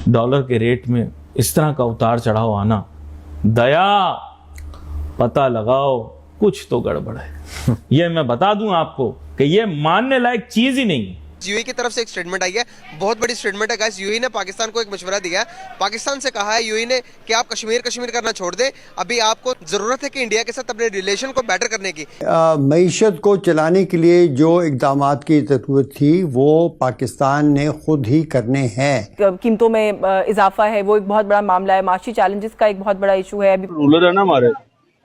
Dollar के rate में इस तरह का उतार चढ़ाव आना, दया पता लगाओ कुछ तो गड़बड़ है। ये मैं बता दूं आपको कि ये मानने लायक चीज ही नहीं है। यूएई की तरफ से एक स्टेटमेंट आई है, बहुत बड़ी स्टेटमेंट है गाइस। यूएई ने पाकिस्तान को एक मशवरा दिया है। पाकिस्तान से कहा है यूएई ने कि आप कश्मीर करना छोड़ दे, अभी आपको जरूरत है कि इंडिया के साथ अपने रिलेशन को बेटर करने की। मईशत को चलाने के लिए जो इक़दामात की ज़रूरत थी वो पाकिस्तान ने खुद ही करने हैं। कीमतों में इजाफा है, वो एक बहुत बड़ा मामला है। माशी चैलेंजेस का एक बहुत बड़ा इशू है। अभी रूलर है ना हमारे,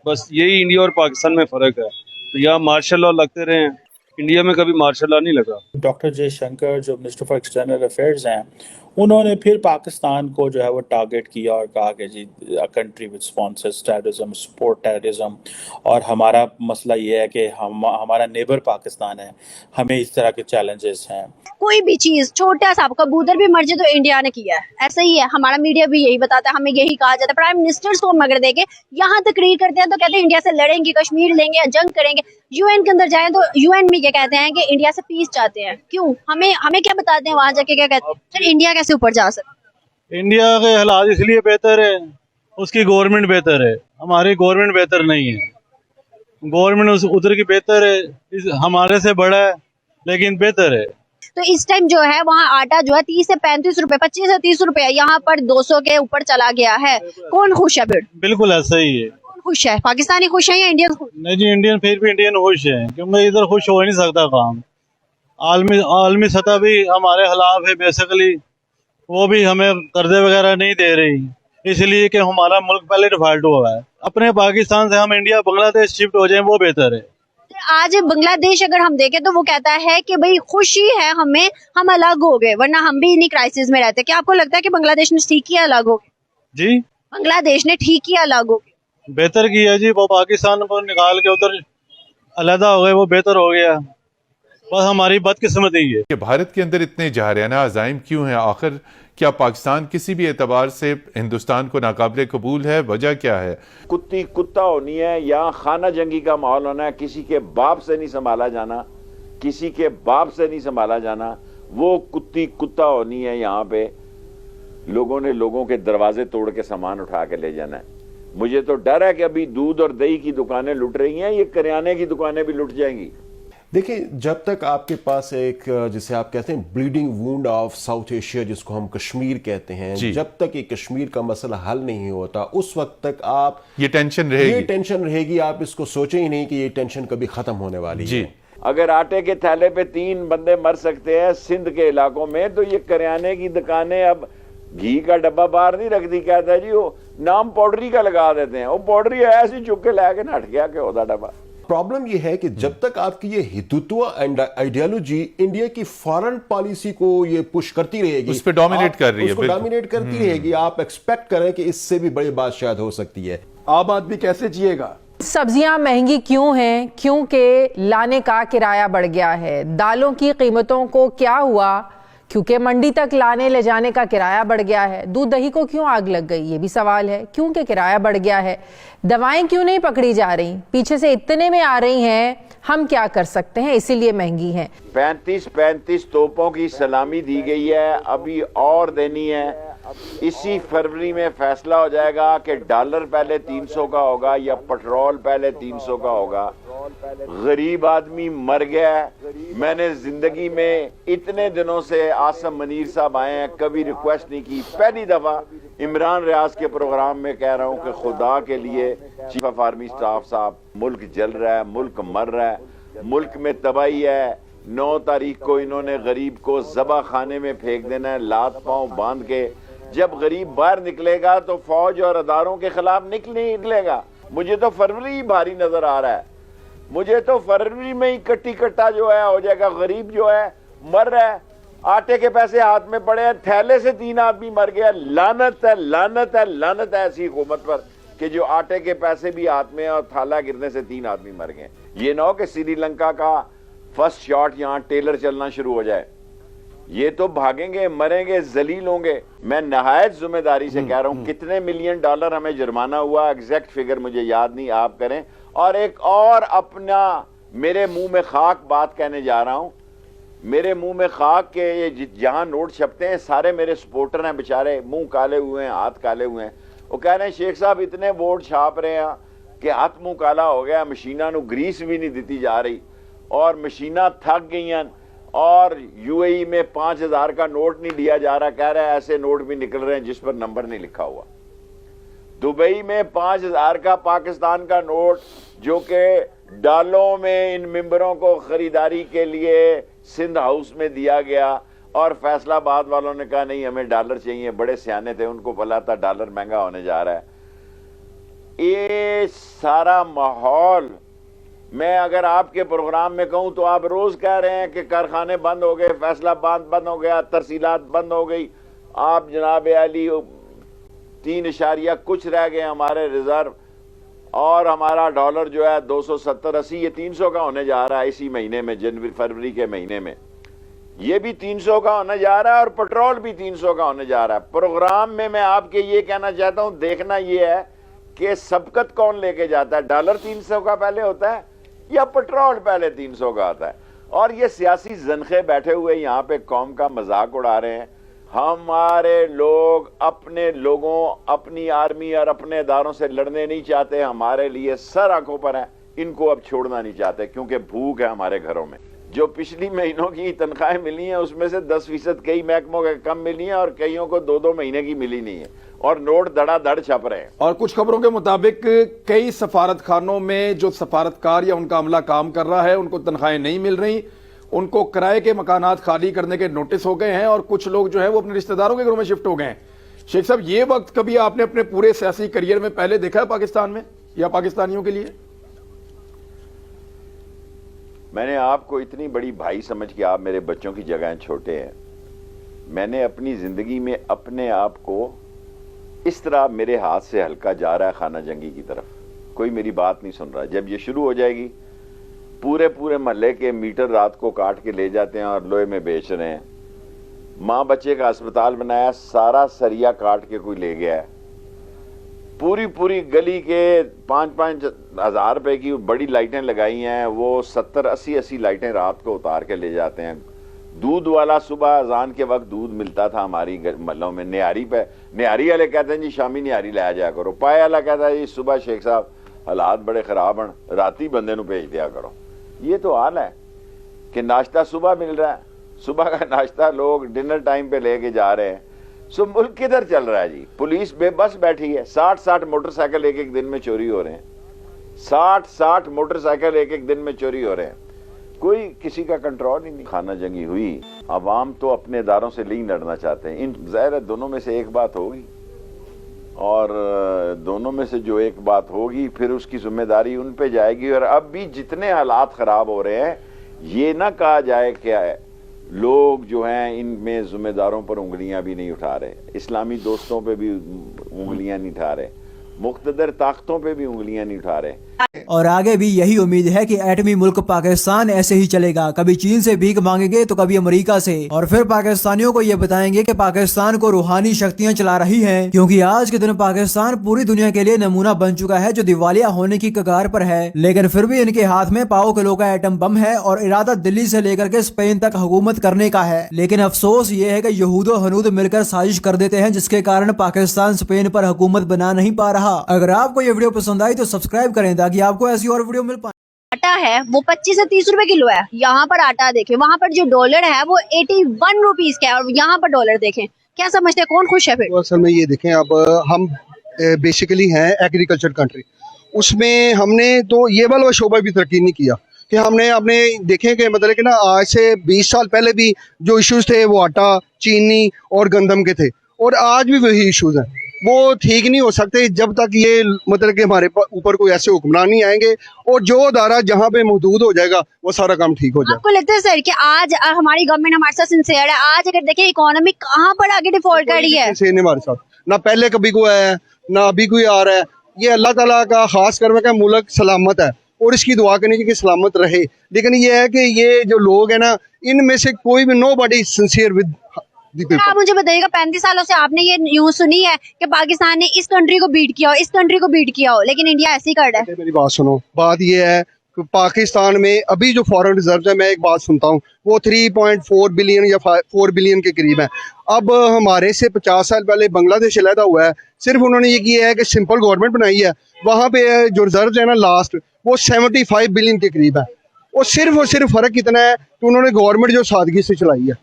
बस यही इंडिया और पाकिस्तान में फ़र्क है। तो यहाँ मार्शल लॉ लगते रहे हैं, इंडिया में कभी मार्शल लॉ नहीं लगा। डॉक्टर जयशंकर जो मिनिस्टर फॉर एक्सटर्नल अफेयर्स हैं, उन्होंने फिर पाकिस्तान को जो है वो टारगेट किया और कहा कि जी country which sponsors terrorism, support terrorism, और हमारा मसला ये है कि हमारा नेबर पाकिस्तान है, हमें इस तरह के चैलेंजेस हैं। कोई भी चीज छोटा सा कबूतर भी मर जाए तो इंडिया ने किया है, ऐसा ही है। हमारा मीडिया भी यही बताता है, हमें यही कहा जाता है। प्राइम मिनिस्टर्स को हम अगर देखें, यहाँ तकरीर करते हैं तो कहते हैं इंडिया से लड़ेंगे, कश्मीर लेंगे या जंग करेंगे। यूएन के अंदर जाएं तो यूएन में क्या कहते हैं कि इंडिया से पीस चाहते हैं। क्यों? हमें क्या बताते हैं वहां जाके, क्या कहते हैं? फिर इंडिया कैसे ऊपर जा सकते? इंडिया के हालात इसलिए बेहतर है, उसकी गवर्नमेंट बेहतर है, हमारी गवर्नमेंट बेहतर नहीं है। गवर्नमेंट उधर की बेहतर है, हमारे से बड़ा है लेकिन बेहतर है। तो इस टाइम जो है वहाँ आटा जो है 30 से 35 रुपए, 25 से 30 रुपए, यहाँ पर 200 के ऊपर चला गया है। कौन खुश है? फिर बिल्कुल ऐसा ही है। कौन खुश है? पाकिस्तानी खुश है या इंडियन खुश? नहीं जी, इंडियन फिर भी इंडियन खुश है, क्योंकि इधर खुश हो ही नहीं सकता काम। आलमी सतह भी हमारे खिलाफ है बेसिकली, वो भी हमें कर्जे वगैरह नहीं दे रही, इसलिए कि हमारा मुल्क पहले डिफॉल्ट हुआ है। अपने पाकिस्तान से हम इंडिया बांग्लादेश शिफ्ट हो जाएं वो बेहतर है। आज बांग्लादेश अगर हम देखें तो वो कहता है कि भाई खुशी है हमें, हम अलग हो गए, वरना हम भी इन्हीं क्राइसिस में रहते। क्या आपको लगता है कि बांग्लादेश ने ठीक किया अलग हो गए? जी, बांग्लादेश ने ठीक किया अलग हो गए? बेहतर किया जी, वो पाकिस्तान को निकाल के उधर अलहदा हो गए, वो बेहतर हो गया। बस हमारी बदकिस्मती है कि भारत के अंदर इतने जहराना अज़ाइम क्यों हैं? आखिर क्या पाकिस्तान किसी भी एतबार से हिंदुस्तान को नाकाबिले कबूल है? वजह क्या है? कुत्ती कुत्ता होनी है, यहाँ खाना जंगी का माहौल होना है, किसी के बाप से नहीं संभाला जाना, किसी के बाप से नहीं संभाला जाना, वो कुत्ती कुत्ता होनी है। यहाँ पे लोगों ने लोगों के दरवाजे तोड़ के सामान उठा के ले जाना है। मुझे तो डर है कि अभी दूध और दही की दुकानें लुट रही हैं, ये करियाने की दुकानें भी लुट जाएंगी। देखिए, जब तक आपके पास एक जिसे आप कहते हैं bleeding wound of south Asia, जिसको हम कश्मीर कहते हैं, जब तक ये कश्मीर का मसला हल नहीं होता उस वक्त तक आप ये टेंशन रहेगी। आप इसको सोचें ही नहीं कि ये टेंशन कभी खत्म होने वाली है। अगर आटे के थैले पे 3 बंदे मर सकते हैं सिंध के इलाकों में, तो ये करियाने की दुकानें अब घी का डब्बा बाहर नहीं रखती, कहता है जी वो नाम पाउडरी का लगा देते हैं, वो पाउडरी ऐसी चुप के लाके नट गया कि होता डब्बा। प्रॉब्लम ये है कि जब तक आपकी ये हिंदुत्व एंड आइडियोलॉजी इंडिया की फॉरेन पॉलिसी को ये पुश करती रहेगी, उस पे डोमिनेट कर रही है, उसको डोमिनेट करती रहेगी, आप एक्सपेक्ट करें कि इससे भी बड़ी बात शायद हो सकती है। आम आदमी कैसे जिएगा? सब्जियां महंगी क्यों हैं? क्योंकि लाने का किराया बढ़ गया है। दालों की कीमतों को क्या हुआ? क्योंकि मंडी तक लाने ले जाने का किराया बढ़ गया है। दूध दही को क्यों आग लग गई? ये भी सवाल है, क्योंकि किराया बढ़ गया है। दवाएं क्यों नहीं पकड़ी जा रही? पीछे से इतने में आ रही हैं, हम क्या कर सकते हैं, इसीलिए महंगी हैं। 35 तोपों की सलामी दी गई है, अभी और देनी है। इसी फरवरी में फैसला हो जाएगा कि डॉलर पहले 300 का होगा या पेट्रोल पहले 300 का होगा। गरीब आदमी मर गया है। मैंने जिंदगी में इतने दिनों से आसम मनीर साहब आए हैं, कभी रिक्वेस्ट नहीं की। पहली दफा इमरान रियाज के प्रोग्राम में कह रहा हूं कि खुदा के लिए चीफ ऑफ आर्मी स्टाफ साहब, मुल्क जल रहा है, मुल्क मर रहा है, मुल्क में तबाही है। 9 तारीख को इन्होंने गरीब को ज़बा खाने में फेंक देना है, लात पांव बांध के। जब गरीब बाहर निकलेगा तो फौज और अदारों के खिलाफ निकलेगा। मुझे तो फरवरी ही भारी नजर आ रहा है, मुझे तो फरवरी में ही कट्टी कट्टा जो है हो जाएगा। गरीब जो है मर रहा है, आटे के पैसे हाथ में पड़े हैं, थैले से 3 आदमी मर गया। लानत है, लानत है, लानत है ऐसी हुकूमत पर कि जो आटे के पैसे भी हाथ में और थाला गिरने से 3 आदमी मर गए। ये ना हो कि श्रीलंका का फर्स्ट शॉट यहाँ टेलर चलना शुरू हो जाए। ये तो भागेंगे, मरेंगे, जलील होंगे। मैं नहायत जिम्मेदारी से कह रहा हूं, कितने मिलियन डॉलर हमें जुर्माना हुआ, एग्जैक्ट फिगर मुझे याद नहीं, आप करें। और एक और अपना मेरे मुंह में खाक बात कहने जा रहा हूं میرے منہ میں خاک کے یہ جہاں نوٹ چھپتے ہیں سارے میرے سپورٹر ہیں بیچارے، منہ کالے ہوئے ہیں، ہاتھ کالے ہوئے ہیں، وہ کہہ رہے ہیں شیخ صاحب اتنے ووٹ چھاپ رہے ہیں کہ ہاتھ منہ کالا ہو گیا، مشیناں نو گریس بھی نہیں دیتی جا رہی اور مشیناں تھک گئی ہیں، اور یو اے ای میں 5000 کا نوٹ نہیں لیا جا رہا، کہہ رہے ہیں ایسے نوٹ بھی نکل رہے ہیں جس پر نمبر نہیں لکھا ہوا۔ دبئی میں 5000 کا پاکستان کا نوٹ جو کہ ڈالوں میں ان ممبروں کو خریداری کے لیے سندھ ہاؤس میں دیا گیا، اور فیصلہ آباد والوں نے کہا نہیں ہمیں ڈالر چاہیے، بڑے سیانے تھے، ان کو پتا تھا ڈالر مہنگا ہونے جا رہا ہے۔ یہ سارا ماحول میں اگر آپ کے پروگرام میں کہوں تو آپ روز کہہ رہے ہیں کہ کارخانے بند ہو گئے، فیصلہ آباد بند ہو گیا، ترسیلات بند ہو گئی، آپ جناب علی 3 کچھ رہ گئے ہمارے ریزرو، اور ہمارا ڈالر جو ہے 270-80 یہ 300 کا ہونے جا رہا ہے اسی مہینے میں، جنوری فروری کے مہینے میں یہ بھی 300 کا ہونے جا رہا ہے، اور پٹرول بھی 300 کا ہونے جا رہا ہے۔ پروگرام میں آپ کے یہ کہنا چاہتا ہوں، دیکھنا یہ ہے کہ سبقت کون لے کے جاتا ہے، ڈالر 300 کا پہلے ہوتا ہے یا پٹرول پہلے 300 کا آتا ہے؟ اور یہ سیاسی زنخے بیٹھے ہوئے یہاں پہ قوم کا مذاق اڑا رہے ہیں۔ ہمارے لوگ اپنے لوگوں، اپنی آرمی اور اپنے اداروں سے لڑنے نہیں چاہتے، ہمارے لیے سر آنکھوں پر ہیں، ان کو اب چھوڑنا نہیں چاہتے کیونکہ بھوک ہے ہمارے گھروں میں۔ جو پچھلی مہینوں کی تنخواہیں ملی ہیں اس میں سے 10% کئی محکموں کے کم ملی ہیں، اور کئیوں کو 2 مہینے کی ملی نہیں ہے، اور نوٹ دڑا دڑ چھپ رہے ہیں۔ اور کچھ خبروں کے مطابق کئی سفارت خانوں میں جو سفارتکار یا ان کا عملہ کام کر رہا ہے ان کو تنخواہیں نہیں مل رہی، ان کو کرائے کے مکانات خالی کرنے کے نوٹس ہو گئے ہیں، اور کچھ لوگ جو ہے وہ اپنے رشتہ داروں کے گھروں میں شفٹ ہو گئے ہیں۔ شیخ صاحب یہ وقت کبھی آپ نے اپنے پورے سیاسی کیریئر میں پہلے دیکھا ہے پاکستان میں یا پاکستانیوں کے لیے؟ میں نے آپ کو اتنی بڑی بھائی سمجھ کے، آپ میرے بچوں کی جگہیں چھوٹے ہیں، میں نے اپنی زندگی میں اپنے آپ کو اس طرح میرے ہاتھ سے ہلکا جا رہا ہے خانہ جنگی کی طرف، کوئی میری بات نہیں سن رہا۔ جب یہ شروع ہو جائے گی، پورے محلے کے میٹر رات کو کاٹ کے لے جاتے ہیں اور لوہے میں بیچ رہے ہیں، ماں بچے کا اسپتال بنایا، سارا سریا کاٹ کے کوئی لے گیا ہے، پوری گلی کے 5-5 ہزار روپے کی بڑی لائٹیں لگائی ہیں، وہ 70-80 لائٹیں رات کو اتار کے لے جاتے ہیں۔ دودھ والا صبح اذان کے وقت دودھ ملتا تھا ہماری محلوں میں، نہاری پہ، نہاری والے کہتے ہیں جی شامی نہاری لایا جایا کرو، پائے والا کہتا ہے جی صبح شیخ صاحب حالات بڑے خراب ہیں، راتی بندے نو بھیج دیا کرو۔ یہ تو حال ہے کہ ناشتہ صبح مل رہا ہے، صبح کا ناشتہ لوگ ڈنر ٹائم پہ لے کے جا رہے ہیں۔ سو ملک کدھر چل رہا ہے جی؟ پولیس بے بس بیٹھی ہے، 60 موٹر سائیکل ایک دن میں چوری ہو رہے ہیں، 60 موٹر سائیکل ایک دن میں چوری ہو رہے ہیں، کوئی کسی کا کنٹرول ہی نہیں۔ خانہ جنگی ہوئی، عوام تو اپنے اداروں سے نہیں لڑنا چاہتے ہیں، ظاہر ہے دونوں میں سے ایک بات ہوگی، اور دونوں میں سے جو ایک بات ہوگی پھر اس کی ذمہ داری ان پہ جائے گی۔ اور اب بھی جتنے حالات خراب ہو رہے ہیں، یہ نہ کہا جائے کہ لوگ جو ہیں ان میں ذمہ داروں پر انگلیاں بھی نہیں اٹھا رہے، اسلامی دوستوں پہ بھی انگلیاں نہیں اٹھا رہے، مقتدر طاقتوں پہ بھی انگلیاں نہیں اٹھا رہے۔ اور آگے بھی یہی امید ہے کہ ایٹمی ملک پاکستان ایسے ہی چلے گا، کبھی چین سے بھیک مانگیں گے تو کبھی امریکہ سے، اور پھر پاکستانیوں کو یہ بتائیں گے کہ پاکستان کو روحانی شکتیاں چلا رہی ہیں، کیونکہ آج کے دن پاکستان پوری دنیا کے لیے نمونہ بن چکا ہے جو دیوالیہ ہونے کی کگار پر ہے، لیکن پھر بھی ان کے ہاتھ میں پاؤ کلو کا ایٹم بم ہے، اور ارادہ دلی سے لے کر کے اسپین تک حکومت کرنے کا ہے۔ لیکن افسوس یہ ہے کہ یہود و ہنود مل کر سازش کر دیتے ہیں، جس کے کارن پاکستان اسپین پر حکومت بنا نہیں پا رہا۔ اگر آپ کو یہ ویڈیو پسند آئی تو سبسکرائب کریں تاکہ آپ کو ایسی اور ویڈیو مل پائے۔ آٹا ہے وہ 25 سے 30 روپے کلو ہے، یہاں پر آٹا دیکھیں، وہاں پر جو ڈالر ہے وہ 81 روپیز کا ہے، اور یہاں پر ڈالر دیکھیں، کیا سمجھتے ہیں کون خوش ہے پھر؟ اصل میں یہ دیکھیں، اب ہم بیسیکلی ہیں ایگریکلچر کنٹری، اس میں ہم نے تو یہ والا شعبہ بھی ترقی نہیں کیا کہ ہم نے اپنے دیکھیں کہ مطلب کہ نا آج سے 20 سال پہلے بھی جو ایشوز تھے وہ آٹا، چینی اور گندم کے تھے، اور آج بھی وہی ایشوز ہیں، وہ ٹھیک نہیں ہو سکتے جب تک یہ مطلب کہ ہمارے اوپر کوئی ایسے حکمران نہیں آئیں گے، اور جو ادارہ جہاں پہ محدود ہو جائے گا وہ سارا کام ٹھیک ہو جائے گا۔ آپ کو لگتا ہے سر کہ آج ہماری گورنمنٹ ہمارے ساتھ سنسیئر ہے؟ آج اگر دیکھیں اکانومی کہاں پر آگے ڈیفالٹ کر رہی ہے، ہمارے ساتھ نہ پہلے کبھی کوئی آیا ہے نہ ابھی کوئی آ رہا ہے۔ یہ اللہ تعالیٰ کا خاص کرنے کا ملک سلامت ہے، اور اس کی دعا کرنی چاہیے کہ سلامت رہے، لیکن یہ ہے کہ یہ جو لوگ ہیں نا، ان میں سے کوئی بھی نو باڈی سنسیئر ود۔ آپ مجھے بتائیے گا 35 سالوں سے آپ نے یہ نیوز سنی ہے کہ پاکستان نے اس کنٹری کو بیٹ کیا ہو، اس کنٹری کو بیٹ کیا ہو، لیکن انڈیا ایسے ہی کر رہا ہے؟ میری بات سنو، بات یہ ہے पाकिस्तान में अभी जो फॉरेन रिजर्व है, मैं एक बात सुनता हूँ, वो 3.4 बिलियन या 4 बिलियन के करीब है। अब हमारे से 50 साल पहले बांग्लादेश अलहदा हुआ है, सिर्फ उन्होंने ये किया है कि सिंपल गवर्नमेंट बनाई है, वहाँ पे जो रिजर्व है ना लास्ट, वो 75 बिलियन के करीब है। और सिर्फ फ़र्क कितना है कि उन्होंने गवर्नमेंट जो सादगी से चलाई है।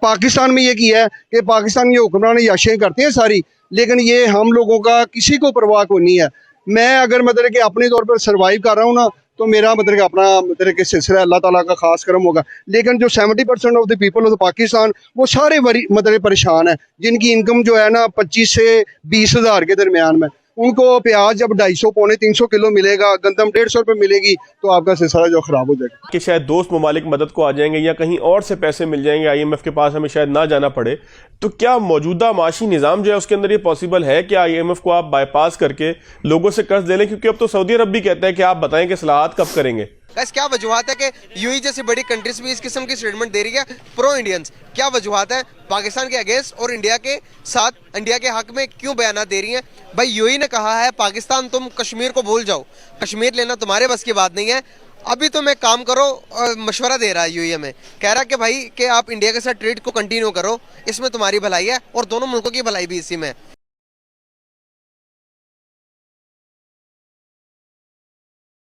पाकिस्तान में ये किया है कि पाकिस्तान के हुक्मरान याशें करते हैं सारी, लेकिन ये हम लोगों का किसी को परवाह को नहीं है। मैं अगर मतलब कि अपने तौर पर सर्वाइव कर रहा हूँ ना, तो मेरा मतलब कि अपना मतलब कि सिलसिला अल्लाह ताला का खास करम होगा। लेकिन जो 70% of the people of Pakistan, वो सारे मतलब परेशान है, जिनकी इनकम जो है ना 25 से 20 हज़ार के दरमियान में। उनको प्याज जब 250 पौने 300 किलो मिलेगा, गंदम 150 रुपये मिलेगी, तो आपका सिलसिला जो ख़राब हो जाएगा। कि शायद दोस्त ममालिक मदद को आ जाएंगे या कहीं और से पैसे मिल जाएंगे, IMF के पास हमें शायद ना जाना पड़े। तो क्या मौजूदा माशी निज़ाम जो है उसके अंदर ये पॉसिबल है कि IMF को आप बाईपास करके लोगों से कर्ज ले लें? क्योंकि अब तो सऊदी अरब भी कहता है कि आप बताएं कि सलाहत कब करेंगे। गाइस क्या वजूहत है कि यूएई जैसी बड़ी कंट्रीज भी इस किस्म की स्टेटमेंट दे रही है प्रो इंडियंस? क्या वजूहत है पाकिस्तान के अगेंस्ट और इंडिया के साथ, इंडिया के हक में क्यों बयान दे रही हैं? भाई यूएई ने कहा है पाकिस्तान तुम कश्मीर को भूल जाओ, कश्मीर लेना तुम्हारे बस की बात नहीं है, अभी तुम एक काम करो, मशवरा दे रहा है यूएई में, कह रहा है कि भाई कि आप इंडिया के साथ ट्रेड को कंटिन्यू करो, इसमें तुम्हारी भलाई है और दोनों मुल्कों की भलाई भी इसी में है।